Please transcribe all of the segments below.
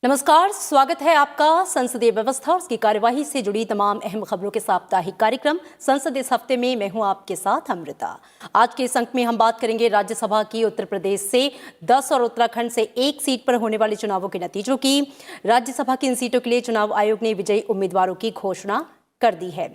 नमस्कार, स्वागत है आपका संसदीय व्यवस्था और उसकी कार्यवाही से जुड़ी तमाम अहम खबरों के साप्ताहिक कार्यक्रम संसद इस हफ्ते में। मैं हूं आपके साथ अमृता। आज के इस अंक में हम बात करेंगे राज्यसभा की उत्तर प्रदेश से 10 और उत्तराखंड से 1 सीट पर होने वाले चुनावों के नतीजों की। राज्यसभा की इन सीटों के लिए चुनाव आयोग ने विजयी उम्मीदवारों की घोषणा कर दी है।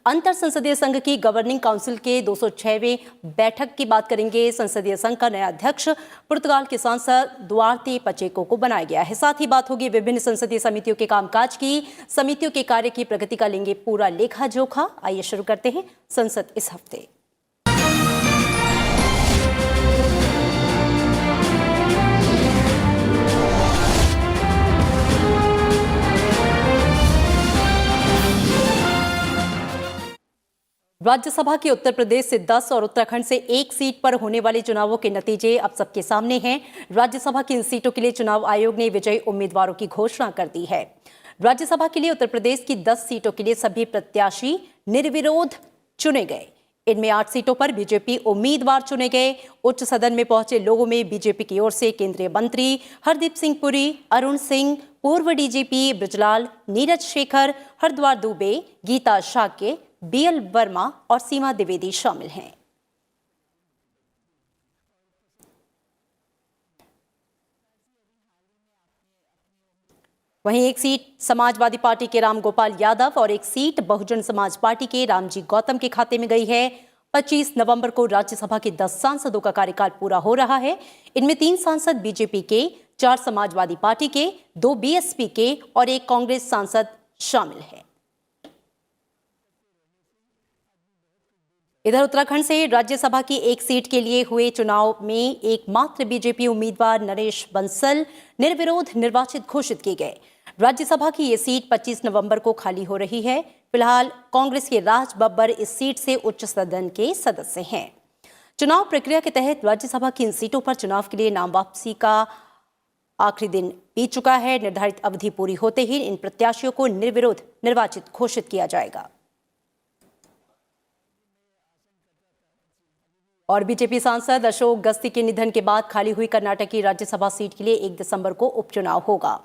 अंतर संसदीय संघ की गवर्निंग काउंसिल के 206वें बैठक की बात करेंगे। संसदीय संघ का नया अध्यक्ष पुर्तगाल के सांसद दुआर्ते पचेको को बनाया गया है। साथ ही बात होगी विभिन्न संसदीय समितियों के कामकाज की। समितियों के कार्य की प्रगति का लेंगे पूरा लेखा जोखा। आइए शुरू करते हैं संसद इस हफ्ते। राज्यसभा की उत्तर प्रदेश से 10 और उत्तराखंड से 1 सीट पर होने वाले चुनावों के नतीजे अब सबके सामने हैं। राज्यसभा की इन सीटों के लिए चुनाव आयोग ने विजयी उम्मीदवारों की घोषणा कर दी है। राज्यसभा के लिए उत्तर प्रदेश की 10 सीटों के लिए सभी प्रत्याशी निर्विरोध चुने गए। इनमें 8 सीटों पर बीजेपी उम्मीदवार चुने गए। उच्च सदन में पहुंचे लोगों में बीजेपी की ओर से केंद्रीय मंत्री हरदीप सिंह पुरी, अरुण सिंह, पूर्व डीजीपी बृजलाल, नीरज शेखर, हरद्वार दुबे, गीता शाक्य, बीएल वर्मा और सीमा द्विवेदी शामिल हैं। वहीं 1 सीट समाजवादी पार्टी के रामगोपाल यादव और 1 सीट बहुजन समाज पार्टी के रामजी गौतम के खाते में गई है। 25 नवंबर को राज्यसभा के 10 सांसदों का कार्यकाल पूरा हो रहा है। इनमें 3 सांसद बीजेपी के, 4 समाजवादी पार्टी के, 2 बीएसपी के और 1 कांग्रेस सांसद शामिल है। इधर उत्तराखंड से राज्यसभा की 1 सीट के लिए हुए चुनाव में एकमात्र बीजेपी उम्मीदवार नरेश बंसल निर्विरोध निर्वाचित घोषित किए गए। राज्यसभा की ये सीट 25 नवंबर को खाली हो रही है। फिलहाल कांग्रेस के राज बब्बर इस सीट से उच्च सदन के सदस्य हैं। चुनाव प्रक्रिया के तहत राज्यसभा की इन सीटों पर चुनाव के लिए नाम वापसी का आखिरी दिन बीत चुका है। निर्धारित अवधि पूरी होते ही इन प्रत्याशियों को निर्विरोध निर्वाचित घोषित किया जाएगा। और बीजेपी सांसद अशोक गस्ती के निधन के बाद खाली हुई कर्नाटक की राज्यसभा सीट के लिए 1 दिसंबर को उपचुनाव होगा।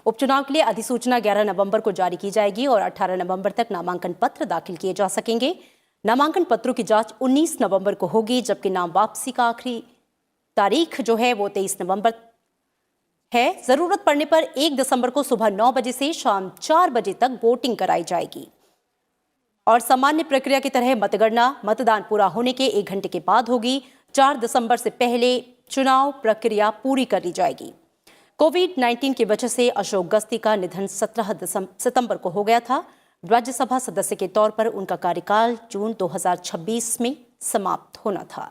उपचुनाव के लिए अधिसूचना 11 नवंबर को जारी की जाएगी और 18 नवंबर तक नामांकन पत्र दाखिल किए जा सकेंगे। नामांकन पत्रों की जांच 19 नवंबर को होगी, जबकि नाम वापसी का आखिरी तारीख जो है वो 23 नवंबर है। जरूरत पड़ने पर 1 दिसंबर को सुबह 9 बजे से शाम 4 बजे तक वोटिंग कराई जाएगी और सामान्य प्रक्रिया की तरह मतगणना मतदान पूरा होने के 1 घंटे के बाद होगी। 4 दिसंबर से पहले चुनाव प्रक्रिया पूरी कर ली जाएगी। कोविड-19 की वजह से अशोक गस्ती का निधन 17 सितंबर को हो गया था। राज्यसभा सदस्य के तौर पर उनका कार्यकाल जून 2026 में समाप्त होना था।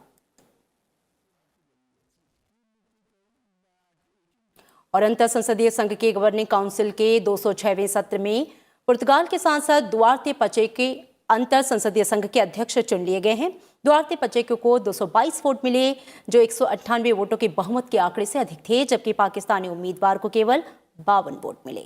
और अंतर संसदीय संघ के गवर्निंग काउंसिल के 206वें सत्र में पुर्तगाल के सांसद दुआर्ते पचेको अंतर संसदीय संघ के अध्यक्ष चुन लिए गए हैं। दुआर्ते पचेको को 222 वोट मिले, जो 198 वोटों के बहुमत के आंकड़े से अधिक थे, जबकि पाकिस्तानी उम्मीदवार को केवल 52 वोट मिले।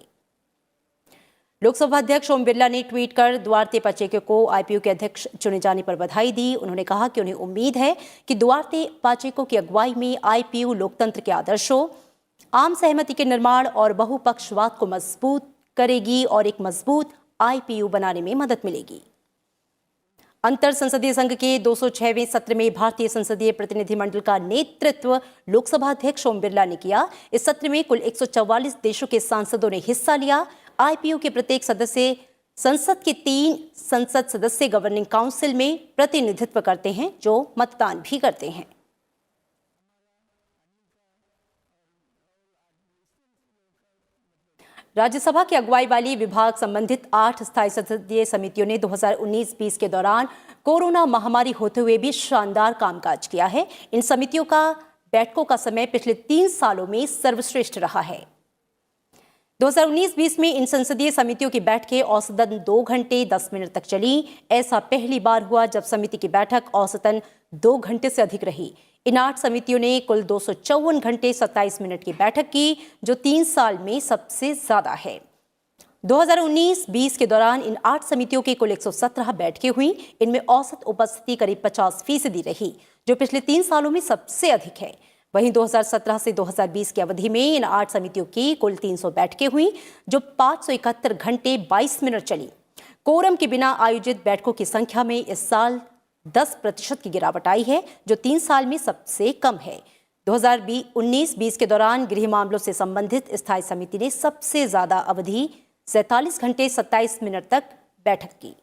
लोकसभा अध्यक्ष ओम बिरला ने ट्वीट कर दुआर्ते पचेको को आईपीयू के अध्यक्ष चुने जाने पर बधाई दी। उन्होंने कहा कि उन्हें उम्मीद है कि दुआर्ते पचेको की अगुवाई में आईपीयू लोकतंत्र के आदर्शों, आम सहमति के निर्माण और बहुपक्षवाद को मजबूत करेगी और एक मजबूत आईपीयू बनाने में मदद मिलेगी। अंतर संसदीय संघ के 206वें सत्र में भारतीय संसदीय प्रतिनिधिमंडल का नेतृत्व लोकसभा अध्यक्ष ओम बिरला ने किया। इस सत्र में कुल 144 देशों के सांसदों ने हिस्सा लिया। आईपीयू के प्रत्येक सदस्य संसद के 3 संसद सदस्य गवर्निंग काउंसिल में प्रतिनिधित्व करते हैं, जो मतदान भी करते हैं। राज्यसभा की अगुवाई वाली विभाग संबंधित 8 स्थायी संसदीय समितियों ने 2019-20 के दौरान कोरोना महामारी होते हुए भी शानदार कामकाज किया है। इन समितियों का बैठकों का समय पिछले 3 सालों में सर्वश्रेष्ठ रहा है। 2019-20 में इन संसदीय समितियों की बैठकें औसतन 2 घंटे 10 मिनट तक चली। ऐसा पहली बार हुआ जब समिति की बैठक औसतन 2 घंटे से अधिक रही। इन 8 समितियों ने कुल 254 घंटे 27 मिनट की बैठक की, जो 3 साल में सबसे ज्यादा है। 2019-20 के दौरान इन 8 समितियों की कुल 117 बैठकें हुई। इनमें औसत उपस्थिति करीब 50% रही, जो पिछले 3 सालों में सबसे अधिक है। वहीं 2017 से 2020 की अवधि में इन 8 समितियों की कुल 300 बैठकें हुई, जो 571 घंटे 22 मिनट चली। कोरम के बिना आयोजित बैठकों की संख्या में इस साल 10% की गिरावट आई है, जो 3 साल में सबसे कम है। 2019-20 के दौरान गृह मामलों से संबंधित स्थायी समिति ने सबसे ज्यादा अवधि 47 घंटे 27 मिनट तक बैठक की।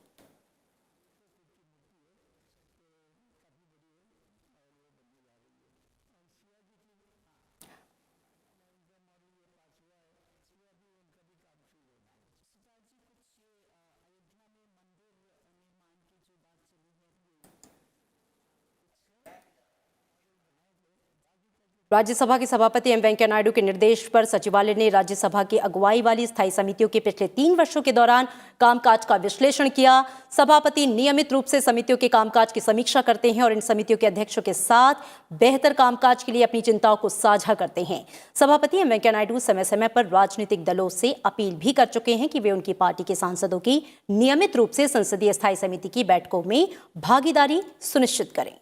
राज्यसभा के सभापति एम वेंकैया नायडू के निर्देश पर सचिवालय ने राज्यसभा की अगुवाई वाली स्थायी समितियों के पिछले 3 वर्षों के दौरान कामकाज का विश्लेषण किया। सभापति नियमित रूप से समितियों के कामकाज की समीक्षा करते हैं और इन समितियों के अध्यक्षों के साथ बेहतर कामकाज के लिए अपनी चिंताओं को साझा करते हैं। सभापति एम वेंकैया नायडू समय समय पर राजनीतिक दलों से अपील भी कर चुके हैं कि वे उनकी पार्टी के सांसदों की नियमित रूप से संसदीय स्थायी समिति की बैठकों में भागीदारी सुनिश्चित करें।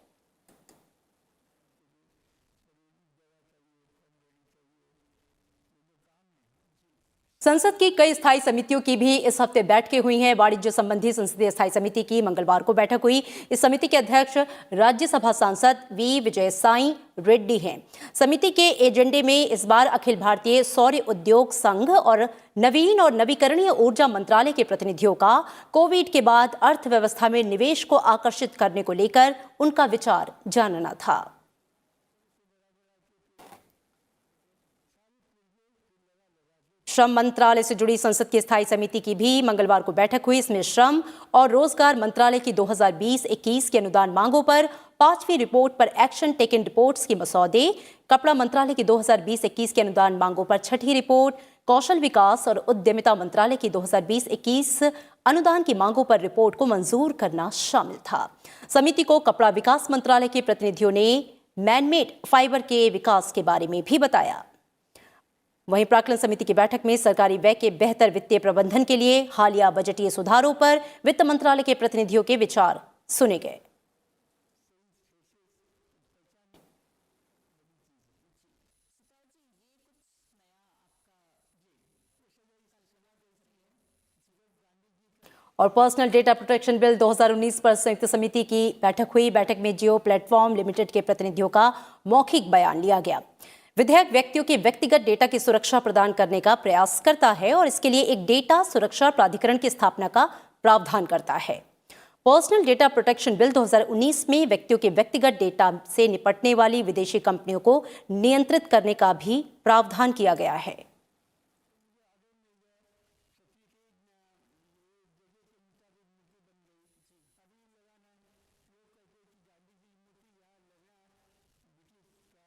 संसद की कई स्थायी समितियों की भी इस हफ्ते बैठकें हुई हैं। वाणिज्य संबंधी संसदीय स्थायी समिति की मंगलवार को बैठक हुई। इस समिति के अध्यक्ष राज्यसभा सांसद वी विजयसाई रेड्डी हैं। समिति के एजेंडे में इस बार अखिल भारतीय सौर उद्योग संघ और नवीन और नवीकरणीय ऊर्जा मंत्रालय के प्रतिनिधियों का कोविड के बाद अर्थव्यवस्था में निवेश को आकर्षित करने को लेकर उनका विचार जानना था। श्रम मंत्रालय से जुड़ी संसद की स्थायी समिति की भी मंगलवार को बैठक हुई। इसमें श्रम और रोजगार मंत्रालय की 2020-21 की अनुदान मांगों पर 5वीं रिपोर्ट पर एक्शन टेकन रिपोर्ट्स की मसौदे, कपड़ा मंत्रालय की 2020-21 की अनुदान मांगों पर 6ठी रिपोर्ट, कौशल विकास और उद्यमिता मंत्रालय की 2020-21 अनुदान की मांगों पर रिपोर्ट को मंजूर करना शामिल था। समिति को कपड़ा विकास मंत्रालय के प्रतिनिधियों ने मैनमेड फाइबर के विकास के बारे में भी बताया। वहीं प्राक्कलन समिति की बैठक में सरकारी व्यय के बेहतर वित्तीय प्रबंधन के लिए हालिया बजटीय सुधारों पर वित्त मंत्रालय के प्रतिनिधियों के विचार सुने गए। और पर्सनल डेटा प्रोटेक्शन बिल 2019 पर संयुक्त समिति की बैठक हुई। बैठक में जियो प्लेटफॉर्म लिमिटेड के प्रतिनिधियों का मौखिक बयान लिया गया। विधेयक व्यक्तियों के व्यक्तिगत डेटा की सुरक्षा प्रदान करने का प्रयास करता है और इसके लिए एक डेटा सुरक्षा प्राधिकरण की स्थापना का प्रावधान करता है। पर्सनल डेटा प्रोटेक्शन बिल 2019 में व्यक्तियों के व्यक्तिगत डेटा से निपटने वाली विदेशी कंपनियों को नियंत्रित करने का भी प्रावधान किया गया है।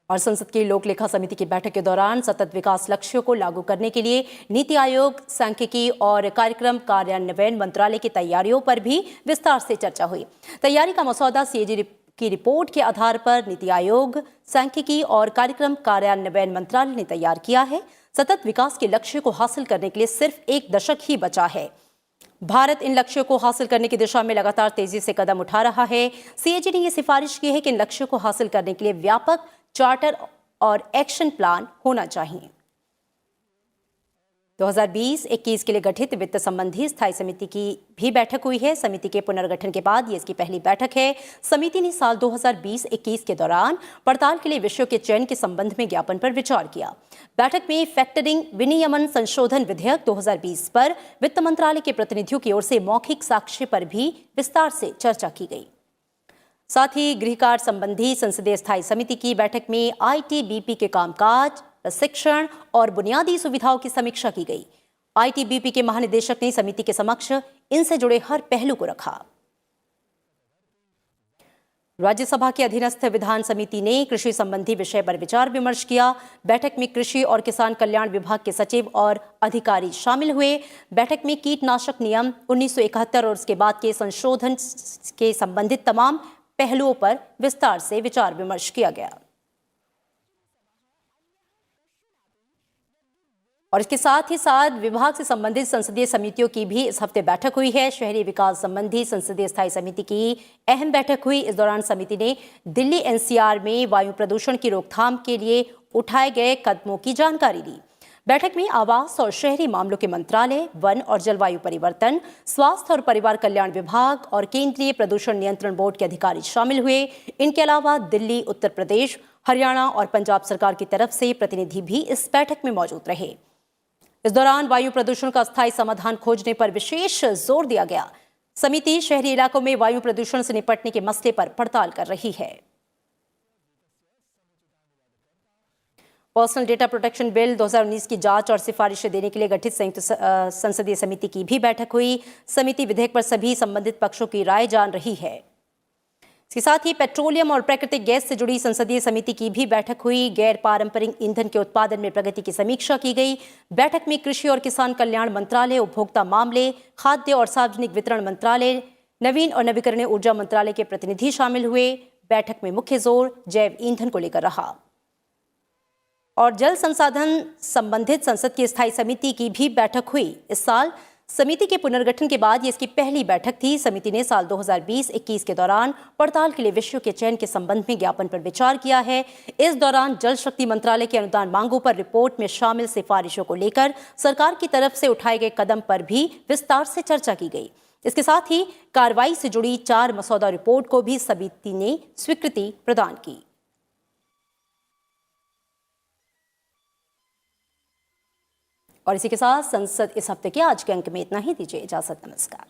और संसद की लोक लेखा समिति की बैठक के दौरान सतत विकास लक्ष्यों को लागू करने के लिए नीति आयोग, सांख्यिकी और कार्यक्रम कार्यान्वयन मंत्रालय की तैयारियों पर भी विस्तार से चर्चा हुई। तैयारी का मसौदा सीएजी की रिपोर्ट के आधार पर नीति आयोग, सांख्यिकी और कार्यक्रम कार्यान्वयन मंत्रालय ने तैयार किया है। सतत विकास के लक्ष्य को हासिल करने के लिए सिर्फ 1 दशक ही बचा है। भारत इन लक्ष्यों को हासिल करने की दिशा में लगातार तेजी से कदम उठा रहा है। सीएजी ने यह सिफारिश की है कि इन लक्ष्यों को हासिल करने के लिए व्यापक चार्टर और एक्शन प्लान होना चाहिए। 2020-21 के लिए गठित वित्त संबंधी स्थायी समिति की भी बैठक हुई है। समिति के पुनर्गठन के बाद ये इसकी पहली बैठक है। समिति ने साल 2020-21 के दौरान पड़ताल के लिए विषयों के चयन के संबंध में ज्ञापन पर विचार किया। बैठक में फैक्टरिंग विनियमन संशोधन विधेयक 2020 पर वित्त मंत्रालय के प्रतिनिधियों की ओर से मौखिक साक्ष्य पर भी विस्तार से चर्चा की गई। साथ ही गृह कार्य संबंधी संसदीय स्थायी समिति की बैठक में आईटीबीपी के कामकाज, प्रशिक्षण और बुनियादी सुविधाओं की समीक्षा की गई। आईटीबीपी के महानिदेशक ने समिति के समक्ष इनसे जुड़े हर पहलू को रखा। राज्यसभा की अधीनस्थ विधान समिति ने कृषि संबंधी विषय पर विचार विमर्श किया। बैठक में कृषि और किसान कल्याण विभाग के सचिव और अधिकारी शामिल हुए। बैठक में कीटनाशक नियम 1971 और उसके बाद के संशोधन के संबंधित तमाम पहलुओं पर विस्तार से विचार विमर्श किया गया। और इसके साथ ही साथ विभाग से संबंधित संसदीय समितियों की भी इस हफ्ते बैठक हुई है। शहरी विकास संबंधी संसदीय स्थायी समिति की अहम बैठक हुई। इस दौरान समिति ने दिल्ली एनसीआर में वायु प्रदूषण की रोकथाम के लिए उठाए गए कदमों की जानकारी दी। बैठक में आवास और शहरी मामलों के मंत्रालय, वन और जलवायु परिवर्तन, स्वास्थ्य और परिवार कल्याण विभाग और केंद्रीय प्रदूषण नियंत्रण बोर्ड के अधिकारी शामिल हुए। इनके अलावा दिल्ली, उत्तर प्रदेश, हरियाणा और पंजाब सरकार की तरफ से प्रतिनिधि भी इस बैठक में मौजूद रहे। इस दौरान वायु प्रदूषण का स्थायी समाधान खोजने पर विशेष जोर दिया गया। समिति शहरी इलाकों में वायु प्रदूषण से निपटने के मसले पर पड़ताल कर रही है। पर्सनल डेटा प्रोटेक्शन बिल 2019 की जांच और सिफारिशें देने के लिए गठित संयुक्त संसदीय समिति की भी बैठक हुई। समिति विधेयक पर सभी संबंधित पक्षों की राय जान रही है। इसके साथ ही पेट्रोलियम और प्राकृतिक गैस से जुड़ी संसदीय समिति की भी बैठक हुई। गैर पारंपरिक ईंधन के उत्पादन में प्रगति की समीक्षा की गई। बैठक में कृषि और किसान कल्याण मंत्रालय, उपभोक्ता मामले, खाद्य और सार्वजनिक वितरण मंत्रालय, नवीन और नवीकरणीय ऊर्जा मंत्रालय के प्रतिनिधि शामिल हुए। बैठक में मुख्य जोर जैव ईंधन को लेकर रहा। और जल संसाधन संबंधित संसद की स्थायी समिति की भी बैठक हुई। इस साल समिति के पुनर्गठन के बाद ये इसकी पहली बैठक थी। समिति ने साल 2020-21 के दौरान पड़ताल के लिए विषयों के चयन के संबंध में ज्ञापन पर विचार किया है। इस दौरान जल शक्ति मंत्रालय की अनुदान मांगों पर रिपोर्ट में शामिल सिफारिशों को लेकर सरकार की तरफ से उठाए गए कदम पर भी विस्तार से चर्चा की गई। इसके साथ ही कार्रवाई से जुड़ी 4 मसौदा रिपोर्ट को भी समिति ने स्वीकृति प्रदान की। और इसी के साथ संसद इस हफ्ते के आज के अंक में इतना ही। दीजिए इजाजत। नमस्कार।